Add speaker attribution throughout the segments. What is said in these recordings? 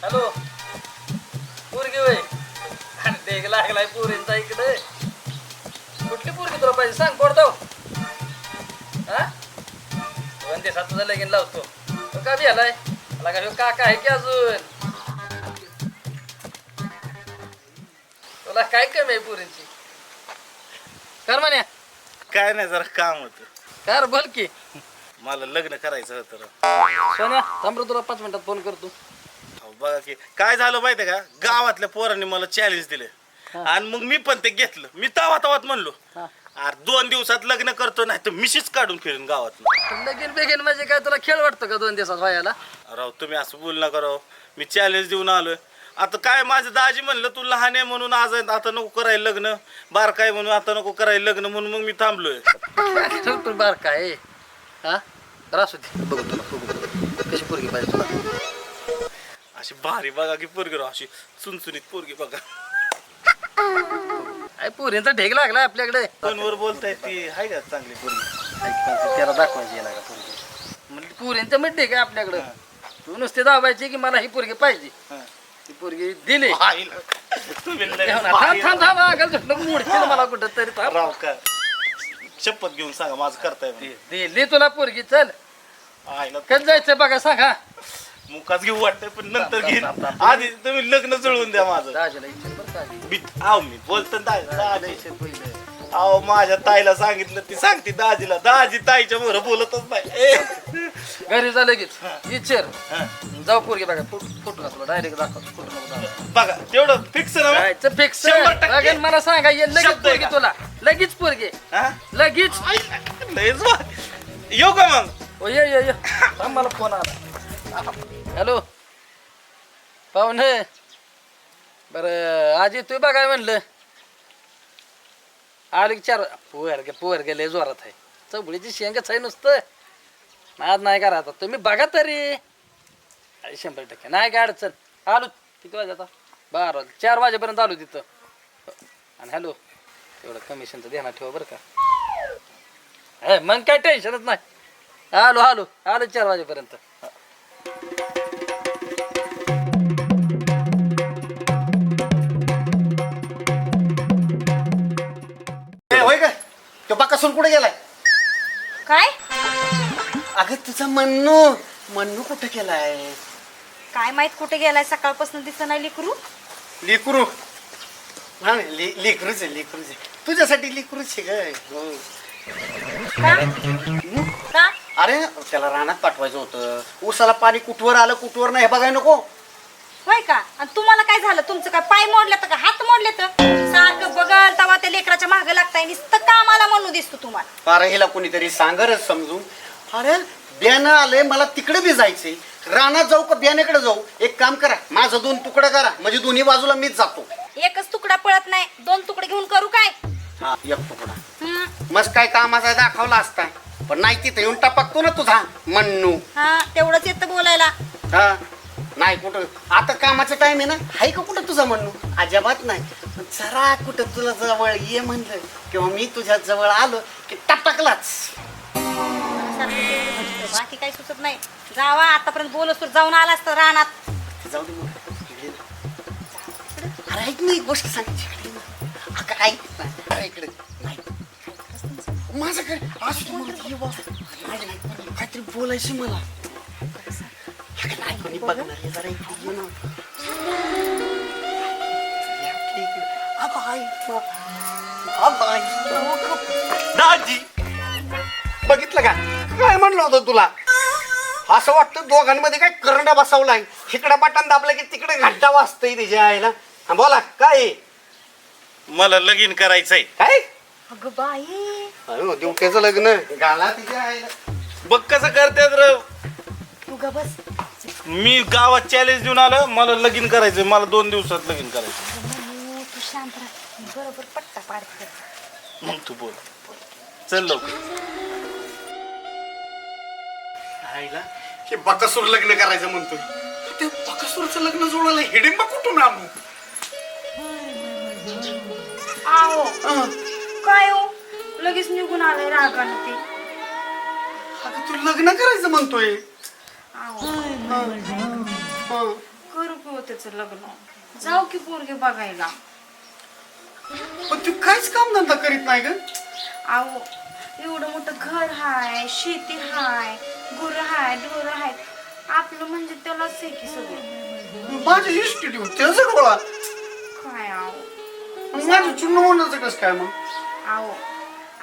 Speaker 1: Hello पोरगी वय डेग लागलाय पोरींचा इकडे. कुठली पोरगी तुला पाहिजे सांग पडतो. हा 2 दिवसात तुझं लगीन लावतो. तो का बी आलाय मला का काका आहे की अजून. तुला काय कमी आहे पोरींची कर म्हण्या.
Speaker 2: काय नाही जरा काम होतं.
Speaker 1: कर बोल की.
Speaker 2: मला लग्न करायचं होतं.
Speaker 1: सोन्या थांब रे तुला 5 मिनिटात फोन करतो.
Speaker 2: बघा की काय झालं माहितीये का गावातल्या पोरांनी मला चॅलेंज दिले आणि मग मी पण ते घेतलं. मी तावात म्हणलो अरे 2 दिवसात लग्न करतो नाही तर मिशीच काढून फिरून गावात.
Speaker 1: लगीन बेगीन म्हणजे काय तुला खेळ वाटतं का 2 दिवसात व्हायला.
Speaker 2: राव तुम्ही असं बोल नका राव. मी चॅलेंज देऊन आलोय. आता काय माझं दाजी म्हणलं तू लहान आहे म्हणून आज आता नको करायला लग्न. बारकाय म्हणून आता नको करायला लग्न म्हणून मग मी थांबलोय.
Speaker 1: तू बार काय हा असू दे बघू तुला बघू कशी पोरगी पाहिजे तुला.
Speaker 2: अशी भारी बघा की पोरगी राव. अशी चुनचुनीत पोरगी बघा.
Speaker 1: काय पोरींचा ढेग लागलाय आपल्याकडे.
Speaker 2: फोनवर बोलताय ती आहे का चांगली पोरगी.
Speaker 1: त्याला दाखवायची याला का पोरगी म्हणजे पोरींचा ढेग आहे आपल्याकडे. तू नुसते दाबायची की मला ही पोरगी पाहिजे. ती पोरगी दिली थांब थांब आगल झटलं मोडशील मला कुठं तरी
Speaker 2: राव का शपथ घेऊन सांगा माझं करताय
Speaker 1: दिली तुला पोरगी. चल
Speaker 2: आईला
Speaker 1: कधी जायचं बघा सांगा.
Speaker 2: मुकाच घेऊ वाटतंय पण नंतर घेईन. आधी तुम्ही लग्न जुळवून द्या माझं.
Speaker 1: दाजीला विचार बरं का आधी.
Speaker 2: मी बोलतो दाजी.
Speaker 1: विचार पहिलं.
Speaker 2: अहो माझ्या ताईला सांगितलं ती सांगते दाजीला. दाजी ताईच्या मोर बोलतच नाही.
Speaker 1: घरी जा लगेच विचार जाऊ पोरगी बघा. फोटो का तुला डायरेक्ट दाखवतो. फोटो नको दाखव.
Speaker 2: बघा तेवढं फिक्स ना
Speaker 1: जायचं फिक्स.
Speaker 2: 100%
Speaker 1: मला सांगा ये लगेच
Speaker 2: शब्द आहे
Speaker 1: पोरगी
Speaker 2: का?
Speaker 1: तुला लगेच पोरगी
Speaker 2: हा?
Speaker 1: लगेच.
Speaker 2: लयच बा. येऊ का मग.
Speaker 1: ओ ये थांब मला फोन आला. हॅलो पाहुणे बरं आज येतोय बघाय म्हणलं. आले 4 पोरगे लय जोरात आहे. चवळीची शेंगच आहे नुसतं. नाद नाही करा आता तुम्ही बघा तरी. 100% नाही काय अडचण. आलो किती वाजता 12 वाजता 4 वाजेपर्यंत आलो तिथं. आणि हॅलो तेवढं कमिशनचं ध्यानात ठेवा बरं का. मग काय टेन्शनच नाही. आलो 4 वाजेपर्यंत.
Speaker 3: होय का तो बाकासून कुठे गेलाय.
Speaker 4: काय
Speaker 3: अगं तुझा मन्नू कुठे गेलाय.
Speaker 4: काय माहित कुठे गेलाय. सकाळपासून दिसत नाही लेकरू.
Speaker 3: लेकरू हा लेकरूच आहे. तुझ्यासाठी लेकरूच आहे ग.
Speaker 4: का
Speaker 3: अरे त्याला रानात पाठवायचं होतं. ऊसाला पाणी कुठवर आलं कुठवर नाही हे बघाय नको.
Speaker 4: होय का. आणि तुम्हाला काय झालं. तुमचं काय पाय मोडले तर का हात मोडले तर सारखं बघल तेव्हा त्या लेकराच्या मागे लागताय. नुसतं कामाला म्हणू दिसतो तुम्हाला.
Speaker 3: अरे हिला कोणीतरी सांगरच समजून. अरे बियाणं आलंय मला तिकडे बी जायचंय. रानात जाऊ का बियाण्याकडे जाऊ. एक काम करा माझं 2 तुकडं करा म्हणजे दोन्ही बाजूला मीच जातो.
Speaker 4: एकच तुकडा पळत नाही 2 तुकडे घेऊन करू काय.
Speaker 3: हा एक तुकडा मस्त काय कामाचा दाखवला असता. पण नाही तिथे येऊन टपकतो ना तुझा मन्नू.
Speaker 4: हा तेवढंच येतं बोलायला.
Speaker 3: हा नाही कुठं आता कामाचा टाइम आहे ना. हाय का कुठं तुझा मन्नू. अजिबात नाही. जरा कुठं तुला जवळ ये म्हणलं किंवा मी तुझ्या जवळ आलो की टपकलाच.
Speaker 4: बाकी काही सुचत नाही. जावा आतापर्यंत बोलस तर जाऊन आला असतं रानात.
Speaker 3: जाऊ दे मग. अरे ऐक मी गोष्ट सांगायची. अगं ऐक ना. अरे इकडे नाही माझ्याकडे असं काहीतरी बोलायचं मला. नाही बघणार हे जरा इकडे ये ना.
Speaker 2: दाजी
Speaker 3: बघितलं का काय म्हणलं होतं तुला. असं वाटतं दोघांमध्ये काय करंडा बसवलाय. इकडे बटन दाबलं की तिकडे घंटा वाजतय त्याच्या आईला. बोला काय
Speaker 2: मला लगीन करायचंय.
Speaker 3: काय
Speaker 4: अगं बाई
Speaker 3: दिवट्याचं लग्न घाला तिच्या आईला.
Speaker 2: बघ कसं करतात र.
Speaker 4: तू ग बस.
Speaker 2: मी गावात चॅलेंज देऊन आलो. मला लगीन करायचंय. मला 2 दिवसात लगीन करायचं.
Speaker 4: तू शांत राहा. बरोबर पट्टा पाडते.
Speaker 2: मग तू बोल. चल लवकर.
Speaker 3: आईला हे बकासूर लग्न करायचं म्हणतोय. ते बकासूरचं लग्न जोडायला हिडिंबा कुठून आणू.
Speaker 4: आओ काय हो लगेच निघून आलाय रागाने ते.
Speaker 3: अगं तू लग्न करायचं म्हणतोय.
Speaker 4: आओ
Speaker 3: हा.
Speaker 4: करू हो त्याचं लग्न जाऊ की पोरगे बघायला.
Speaker 3: पण तू काहीच काम धंदा करीत नाही ग.
Speaker 4: अहो एवढं मोठं घर हाय, शेती हाय, गुरं हाय, ढोरं आहेत. आपलं म्हणजे त्यालाच आहे की सगळं.
Speaker 3: माझ्या इन्स्टिट्यूट त्याचं गोळा.
Speaker 4: काय अहो
Speaker 3: मग माझं चुन्न होण्याचं कसं काय मग?
Speaker 4: अहो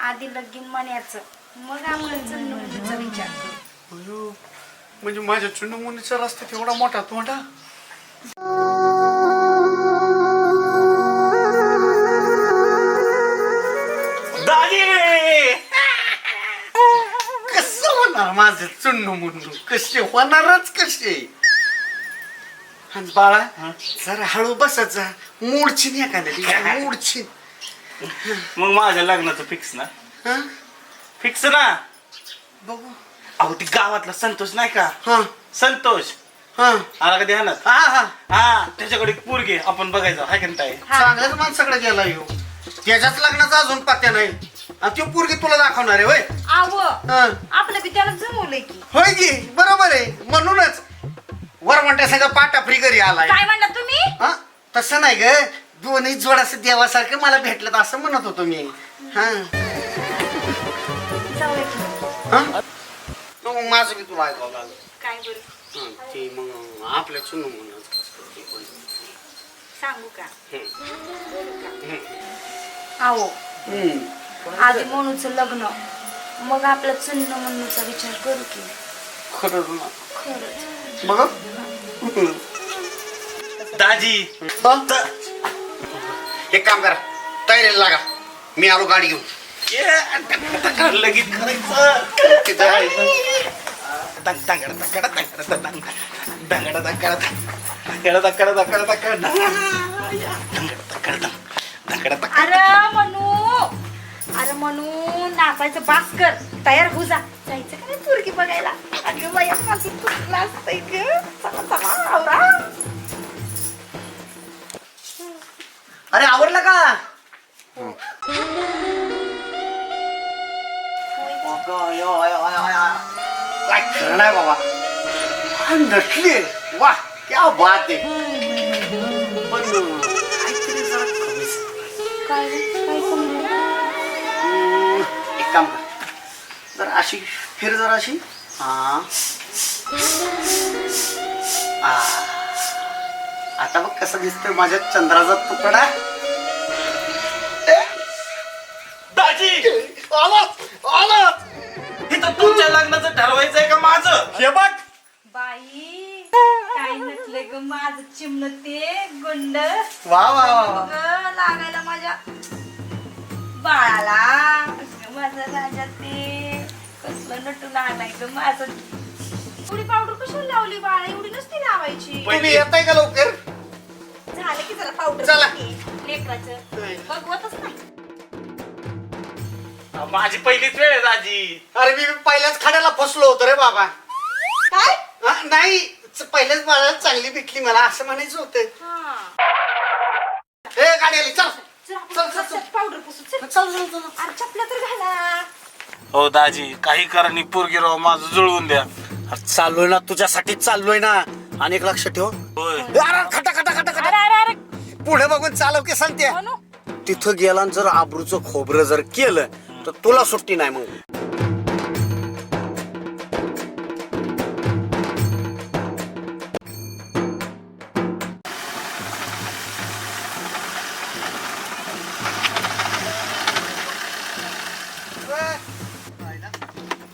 Speaker 4: आधी लगीन म्हणायचं मग आपण चंद्रमुलीचा विचार करू.
Speaker 3: अयो, म्हणजे माझ्या चुन्न मुलीचा रस्ता एवढा मोठा तोंडा.
Speaker 2: दाजी
Speaker 3: कसं होणार माझं चुन्न मुन्नू? कसे होणारच कसे? आणि बाळा जरा हळू बसत जा. मूडची एखाद्या मूडची.
Speaker 2: मग माझ्या लग्नाचं फिक्स ना?
Speaker 3: हा
Speaker 2: फिक्स ना?
Speaker 3: बघू.
Speaker 2: अहो ती गावातला संतोष नाही का?
Speaker 3: हा
Speaker 2: संतोष
Speaker 3: हा
Speaker 2: आला का ध्यानात?
Speaker 3: हा हा
Speaker 2: हा त्याच्याकडे एक पोरगी आपण बघायचं हाय का नाही ताई?
Speaker 3: चांगल्याच माणसाकडे गेला येऊ. त्याच्याच लग्नाचा अजून पत्त्या नाही आणि तो पोरगी तुला दाखवणार आहे होय?
Speaker 4: आव
Speaker 3: हा.
Speaker 4: आपलं बी त्याला जमवलंय की.
Speaker 3: होय की बरोबर आहे. म्हणूनच वरवंट्या सगळं पाटा फ्री घरी आलाय.
Speaker 4: काय म्हणला तुम्ही?
Speaker 3: हा तसं नाही ग. दोन्ही जोडाचं देवासारखं मला भेटलं असं म्हणत होतो मी. हा
Speaker 4: जाऊया की.
Speaker 3: हा? मग माझं बी तुला ऐकावं लागलं.
Speaker 4: काय बरं
Speaker 3: हा, ते मग आपल्या चुन म्हणून
Speaker 4: सांगू का? आहो आधी म्हणूच लग्न मग आपलं चन्न म्हणूचा विचार करू की.
Speaker 3: खरंच ना.
Speaker 4: खरंच
Speaker 3: बघ
Speaker 2: दाजी
Speaker 3: एक काम करा तयारीला लागा. मी आलो गाडी घेऊन.
Speaker 2: लगीन करायचं.
Speaker 3: तिथं आहे.
Speaker 4: अरे म्हणू नाचायचं बास कर. तयार हो जा. जायचं का नाही पोरगी बघायला? अगं बाया माझं तुटलं असतंय ग. चला चला आवरा.
Speaker 3: अरे आवडलं का? काय खरं नाही बाबा. नटली वा क्या बात आहे. पण काहीतरी जरा कमीच.
Speaker 4: काय काय समजलं?
Speaker 3: एक काम कर जरा अशी फिर जरा अशी. हा आता बघ कसं दिसतोय माझ्या चंद्राचा तुकडा.
Speaker 2: दाजी
Speaker 3: आलाच आलाच.
Speaker 2: इथं तुमच्या लग्नाचं ठरवायचंय का माझं?
Speaker 3: हे बघ
Speaker 4: बाई काय नटले ग माझं चिमण ते गुंड.
Speaker 3: वा वा वा वा.
Speaker 4: ग लागायला माझ्या बाळाला. अगं माझं राजा ते कसलं नटून आलाय ग माझं. एवढी पावडर कशाला लावली बाळा? एवढी नसती लावायची.
Speaker 3: तुम्ही येताय का लवकर?
Speaker 4: झालं की जरा पावडर
Speaker 3: चला.
Speaker 4: लेकराचं बघवतच नाही.
Speaker 2: माझी पहिलीच वेळ आहे दाजी.
Speaker 3: अरे मी पहिल्याच खाड्याला फसलो होतो रे बाबा.
Speaker 4: काय?
Speaker 3: नाही पहिल्याच बाळाला चांगली भेटली मला असं म्हणायचं होतं. ए गाडी आली चल.
Speaker 4: पावडर पुसू चल.
Speaker 3: चल चल चल.
Speaker 4: अरे चपल्या तर घाला.
Speaker 2: हो दाजी काही करा नि पोरगी राव माझं जुळवून द्या.
Speaker 3: चाललोय ना तुझ्यासाठी चाललोय ना. आणि एक लक्ष ठेव.
Speaker 2: होय
Speaker 3: अरे खटा खटा खटा
Speaker 4: अरे
Speaker 3: खटा.
Speaker 4: अरे अरे
Speaker 3: पुढे बघून चालव की सांगते.
Speaker 4: म्हणू
Speaker 3: तिथं गेला आणि जर आबरूचं खोबरं जर केलं तर तुला सुट्टी नाही मग.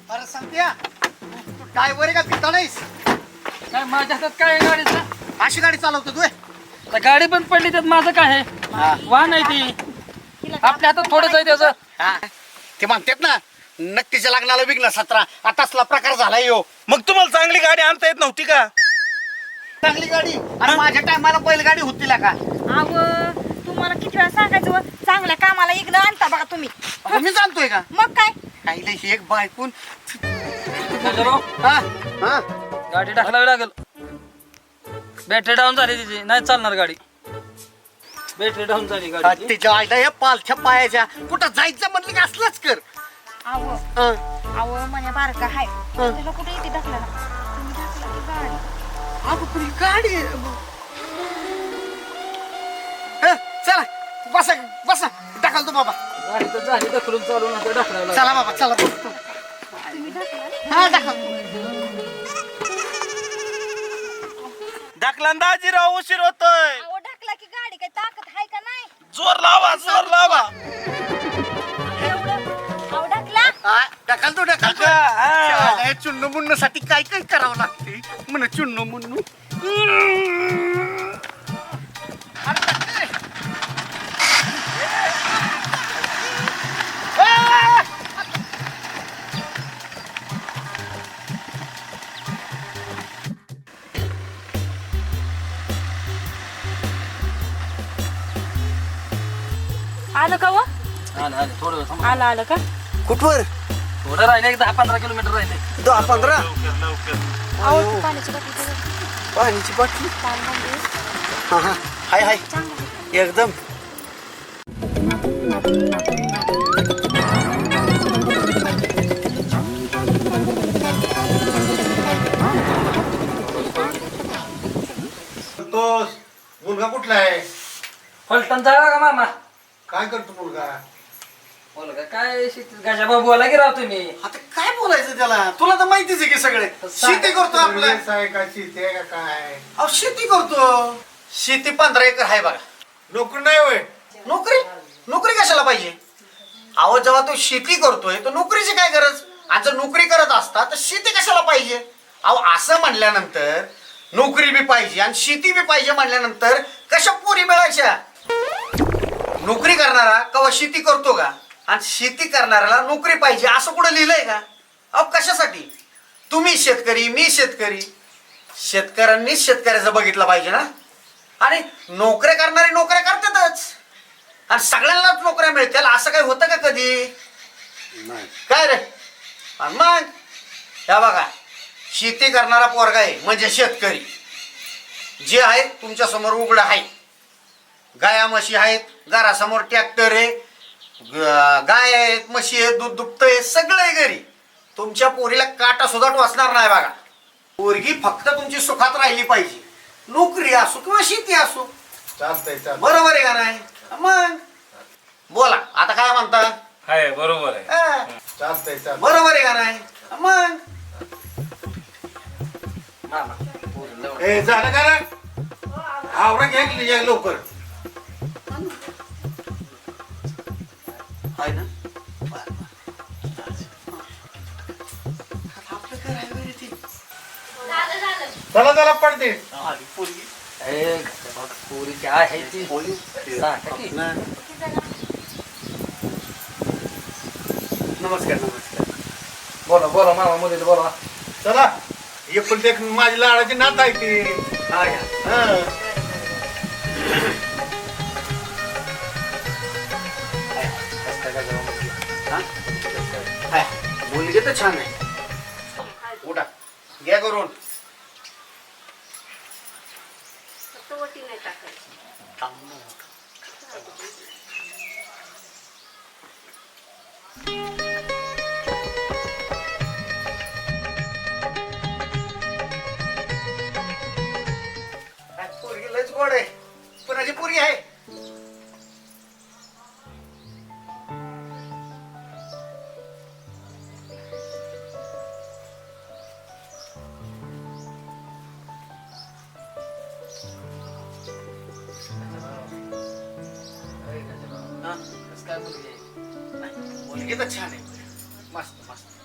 Speaker 3: अरे सांगत्या तू ड्रायव्हर आहे का पिता नाहीस?
Speaker 1: काय माझ्या हातात काय आहे गाडीचं?
Speaker 3: अशी गाडी चालवतो तू?
Speaker 1: आता गाडी पण पडली त्यात माझं काय आहे? वाहन आहे ती. आपल्या हातात थोडंच आहे त्याचं.
Speaker 3: हा. ते म्हणतात ना नक्कीच्या लग्नाला विघ्न 17 आतासला प्रकार झालाय यो.
Speaker 2: मग तुम्हाला चांगली गाडी आणता येत नव्हती का?
Speaker 3: चांगली गाडी आणि माझ्या टायमाला बैलगाडी होती का?
Speaker 4: अव तुम्हाला किती वेळा सांगायचं व? चांगल्या कामाला इग्न आणता बघा तुम्ही.
Speaker 3: आता मी जाणतोय का?
Speaker 4: मग काय?
Speaker 3: काहीला एक बायकून.
Speaker 1: गजरो,
Speaker 3: हा हा
Speaker 1: गाडी टाकलावी लागेल. बॅटरी डाऊन झाली तिची. नाही चालणार गाडी. बॅटरी डाऊन झाली गाडी.
Speaker 3: तिच्या आईला या पालथ्या पायाच्या कुठं जायचं म्हणलं की असलंच कर.
Speaker 4: अव अव माझ्या बारका हाय त्याला कुठे येते ढकलायला. तुम्ही ढकला की गाडी.
Speaker 3: अगं पण ही गाडी आहे. बसा बसा ढकल तू बाबा
Speaker 1: झाली तर झाली ढकलून चालून आता ढकलायला
Speaker 3: चला बाबा चला बसतो हा ढकल
Speaker 2: ढकलंदाजीराव उशीर होतोय
Speaker 4: अहो ढकला की गाडी काय ताकद आहे का नाही
Speaker 2: जोर लावा जोर लावा
Speaker 4: अहो ढकला
Speaker 3: ढकल तू ढकल
Speaker 2: ढकल, हा.
Speaker 3: हे चुन्नू मुन्नू साठी काय काय करावं लागते म्हण चुन्नू मुन्नू
Speaker 4: आलं का व
Speaker 1: आलं थोडं थांबा.
Speaker 4: आलं आलं का
Speaker 3: कुठवर
Speaker 1: थोडं राहिले एक 10-15 किलोमीटर राहिले
Speaker 3: 10-15
Speaker 2: लवकर लवकर
Speaker 4: अहो ती पाण्याची बाटली दे बरं.
Speaker 3: पाण्याची बाटली
Speaker 4: पाणी म्हणजे
Speaker 3: हा हा हाय हाय
Speaker 4: चांगलं.
Speaker 3: एकदम
Speaker 5: संतोष मुलगा कुठला आहे
Speaker 1: फलटण जावा का मामा
Speaker 5: काय करतो मुलगा
Speaker 1: बोल का काय शेतीत गाजाबा बोला की राव तुम्ही
Speaker 3: आता काय बोलायचं त्याला तुला तर माहितीच आहे की सगळे शेती करतो आपलं
Speaker 5: बिझनेस आहे का शेती आहे का काय
Speaker 3: अहो शेती करतो शेती 15 एकर आहे बघा
Speaker 5: नोकरी नाही होय
Speaker 3: नोकरी नोकरी कशाला पाहिजे अहो जेव्हा तो शेती करतोय तर नोकरीची काय गरज आणि जर नोकरी करत असता तर शेती कशाला पाहिजे अहो असं म्हणल्यानंतर नोकरी बी पाहिजे आणि शेती बी पाहिजे म्हणल्यानंतर कशा पोरी मिळायच्या नोकरी करणारा कवा शेती करतो का आणि शेती करणाऱ्याला नोकरी पाहिजे असं कुठं लिहिलंय का अहो कशासाठी तुम्ही शेतकरी मी शेतकरी शेतकऱ्यांनीच शेतकऱ्याचं बघितलं पाहिजे ना आणि नोकऱ्या करणारे नोकऱ्या करतातच आणि सगळ्यांनाच नोकऱ्या मिळतील असं काही होतं का कधी काय रे आणि मग या बघा शेती करणारा पोरगा आहे म्हणजे शेतकरी जे आहे तुमच्या समोर उघडं आहे गाया म्हशी आहेत घरासमोर ट्रॅक्टर आहे गाय आहेत म्हशी आहेत दूध दुभतंय सगळं आहे घरी तुमच्या पोरीला काटा सुद्धा टोचणार नाही बघा पोरगी फक्त तुमची सुखात राहिली पाहिजे नोकरी असो किंवा शेती असो
Speaker 5: चालतंय चालतंय
Speaker 3: बरोबर आहे का नाही मग बोला आता काय म्हणता
Speaker 2: आहे बरोबर आहे
Speaker 3: हा,
Speaker 5: चालतंय चालतंय
Speaker 3: बरोबर आहे का नाही मग
Speaker 1: मामा पोरीला एवढं.
Speaker 5: ए झालं का रे आवरा घ्या लवकर
Speaker 3: आहे ना बरं, बरं. आपलं घर आहे बरं ते.
Speaker 5: चला चला पडते
Speaker 3: आली पोरगी.
Speaker 1: ए, गाजाबा, पोरी काय आहे ती सांगा की.
Speaker 3: नमस्कार नमस्कार
Speaker 1: बोला बोला मामा मुलीला बोला
Speaker 5: चला एकुलती एक माझी लाडाची नात आहे ती
Speaker 3: हा या
Speaker 5: हा.
Speaker 1: कसं काय गाजाबा मुलगी?
Speaker 3: हा? हाय, मुलगी तर छान आहे उठा घ्या करून पोरगी लयच गोड आहे कुणाची पोरगी आहे हा?
Speaker 1: कसं काय मुलगी आहे?
Speaker 3: नाही, मुलगी तर छान आहे मस्त मस्त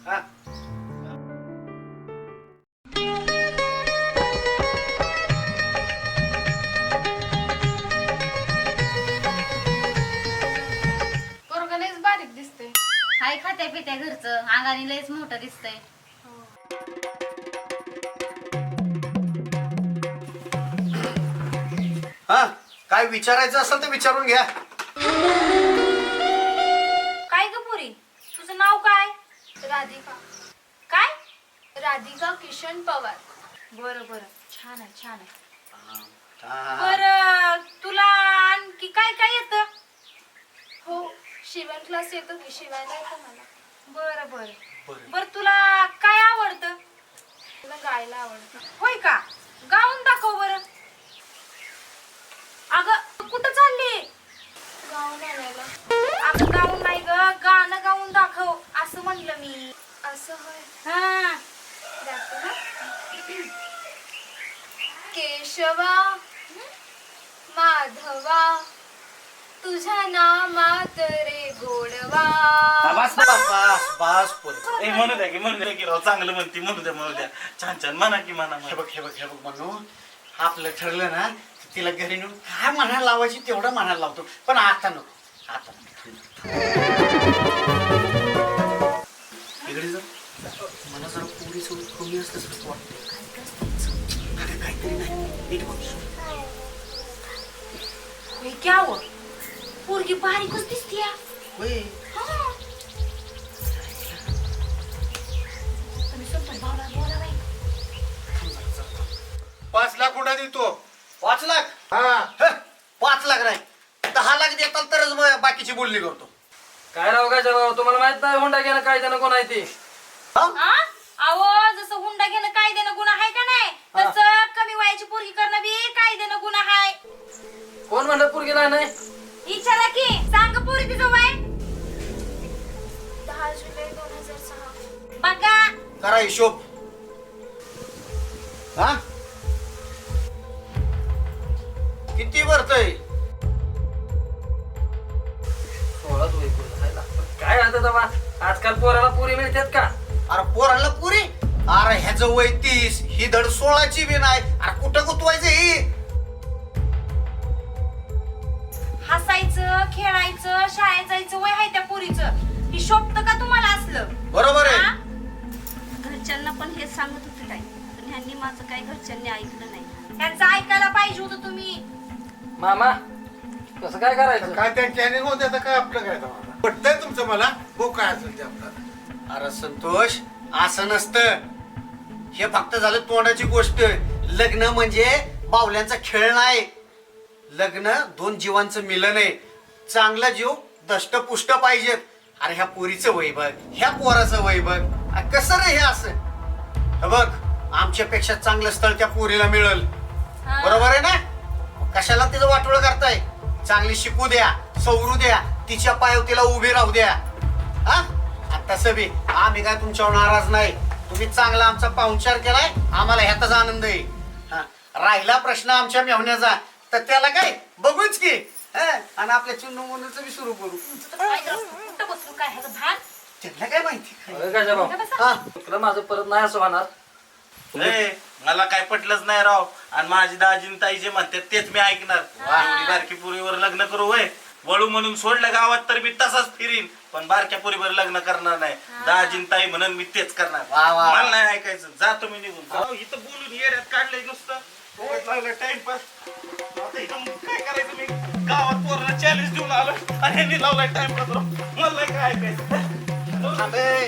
Speaker 3: हा
Speaker 6: पोरगं लयच बारीक दिसतंय.
Speaker 7: हाय खात्या पित्या घरचं अंगाने लयच मोठं दिसतंय
Speaker 3: हा काय विचारायचं असेल तर विचारून घ्या
Speaker 4: काय ग पुरी तुझं नाव काय
Speaker 6: राधिका
Speaker 4: काय
Speaker 6: राधिका किशन पवार.
Speaker 4: बरं बरं छान आहे छान आहे
Speaker 3: हा.
Speaker 4: बरं तुला आणखी काय काय येतं
Speaker 6: हो शिवण क्लास येतो की शिवायला येतो मला.
Speaker 4: बरं बरं बरं तुला काय आवडतं
Speaker 6: मला गायला आवडतं.
Speaker 4: होय का गाऊन दाखव बरं
Speaker 6: केशवा माधवा तुझ्या नामात रे गोडवा.
Speaker 3: बस बस बस पोरी.
Speaker 2: ए म्हणू द्या की राव, चांगलं म्हणती, म्हणू द्या. छान छान म्हणा की म्हणा.
Speaker 3: हे बघ म्हणून आपलं ठरलं ना तिला घरी नेऊन काय म्हणायला लावायची तेवढं म्हणायला लावतो, पण आता नको, आता इकडे जर मला जरा पुरी सोबत कमी असतं वाटतं. अरे काहीतरी नाही, नीट बघ.
Speaker 4: हे क्या हो पोरगी बारीकच दिसतीये.
Speaker 3: होय.
Speaker 4: हा. तुम्ही संपत भावना बोला बाई.
Speaker 5: 5 लाख उडा देतो.
Speaker 3: 5 लाख?
Speaker 5: हा
Speaker 3: 5 लाख नाही, 10 लाख देताल तरच मग बाकीची बोलणी करतो.
Speaker 1: काय राव काय राव, तुम्हाला माहित नाही हुंडा घेणं काय त्यानं कोण आहे ते?
Speaker 4: हा? अहो जसं हुंडा घेणं कायद्यानं गुन्हा आहे का नाही, तसं कमी वयाची पोरगी करणं बी कायद्यानं गुन्हा आहे.
Speaker 1: कोण म्हणलं पोरगी नाही?
Speaker 4: विचारा की, सांग पोरी तिचं वय.
Speaker 6: 10 जुलै 2006.
Speaker 4: बघा
Speaker 3: करा हिशोब. हा किती भरतय?
Speaker 1: 16 वय पूर्ण आहे ना. काय आता दवा, आजकाल पोराला पोरी मिळतात का?
Speaker 3: अरे पोराला पुरी, अरे ह्याचं वय 30, ही धड 16ची बी नाही. अरे कुठं गुतवायचं ही?
Speaker 4: हसायचं खेळायचं शाळेत जायचं वय आहे त्या पोरीचं. ही शोभत का तुम्हाला असलं?
Speaker 3: बरोबर आहे.
Speaker 4: हा? घरच्यांना पण हेच सांगत होते काय, पण ह्यांनी माझं काय घरच्यांनी ऐकलं नाही. त्यांचं ऐकायला पाहिजे होतं तुम्ही.
Speaker 1: मामा कसं काय करायचं?
Speaker 5: काय त्यांच्या ह्याने होते आता काय आपलं काय आता पटतंय तुमचं मला हो काय असेल ते आपल्याला.
Speaker 3: अरे संतोष, असं नसतं. हे फक्त झालं तोंडाची गोष्ट. लग्न म्हणजे बावल्यांचा खेळ नाही. लग्न 2 जीवांचं मिलन आहे. चांगला जीव दष्टपुष्ट पाहिजेत. अरे ह्या पोरीचं वय बघ, ह्या पोराचं वय बघ, कसं रे हे असं? हे बघ, आमच्यापेक्षा चांगलं स्थळ त्या पोरीला मिळेल. बरोबर आहे ना? कशाला तिचं वाटोळ करताय? चांगली शिकू द्या, सवरू द्या, तिच्या पायावर तिला उभी राहू द्या. हा आणि तसं बी आम्ही काय तुमच्यावर नाराज नाही. तुम्ही चांगला आमचा पाहुणचार केलाय, आम्हाला ह्याचाच आनंद आहे. हा, राहिला प्रश्न आमच्या मेहण्याचा, तर त्याला काय बघूच की. आणि आपल्या चुन्नू मुन्नूचं बी सुरू करू.
Speaker 4: कुठं बसू काय ह्याचं भान?
Speaker 3: त्यांना काय माहिती.
Speaker 1: अरे काय भाऊ,
Speaker 3: हा
Speaker 1: तुला माझं परत नाही असं होणार.
Speaker 2: ए, मला काय पटलंच नाही राव. आणि माझी दाजीन ताई जे म्हणतात तेच मी ऐकणार. एवढी बारकी पुरीवर लग्न करू वय, वळू म्हणून सोडलं गावात तर मी तसाच फिरीन, पण बारक्या पुरीवर लग्न करणार नाही. दाजीन ताई म्हणून मी तेच करणार.
Speaker 3: वा, वा.
Speaker 2: मला नाही ऐकायचं, जातो मी निघून. अहो, इथं बोलून येड्यात काढलंय नुसतं. उगाच लागलं टाइमपास. आता इथं काय करायचं, मी गावात पोरांना चॅलेंज देऊन आलो आणि यांनी लावलाय टाइमपास. मला नाही काय ऐकायचं.
Speaker 3: अबे,